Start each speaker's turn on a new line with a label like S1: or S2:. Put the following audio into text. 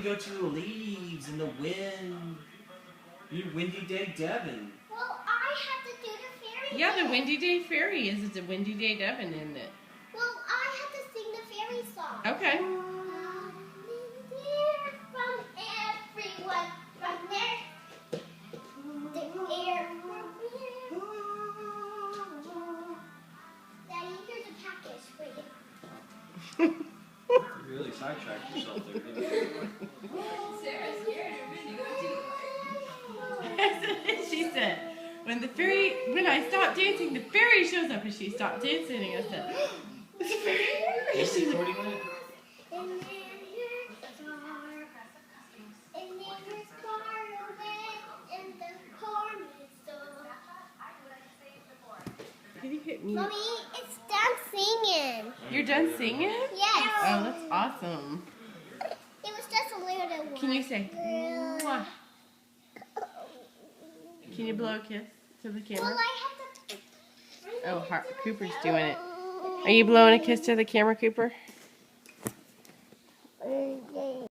S1: go to the leaves and the wind. You Windy Day Devon.
S2: Well, I have to do the fairy.
S3: Yeah, the Windy Day Fairy is a Windy Day Devon, isn't it?
S2: Well, I have to sing the fairy song.
S3: Okay.
S2: From everyone, from there, the air. Daddy, here's a package for you.
S1: You really sidetracked yourself there, didn't you?
S4: Sarah's scared of Minnie.
S3: She said, when I stop dancing, the fairy shows up, and she stopped dancing, and I said, it's a fairy.
S1: Is it recording it?
S2: And then you're far, and then you're far away in the corner store.
S3: Can you hit me?
S2: Mommy, it's done singing.
S3: You're done singing?
S2: Yes.
S3: Oh, that's awesome.
S2: It was just a little one.
S3: Can you say, mwah? Can you blow a kiss to the
S2: Well,
S3: camera?
S2: I have to.
S3: Oh, Cooper's doing it. Are you blowing a kiss to the camera, Cooper?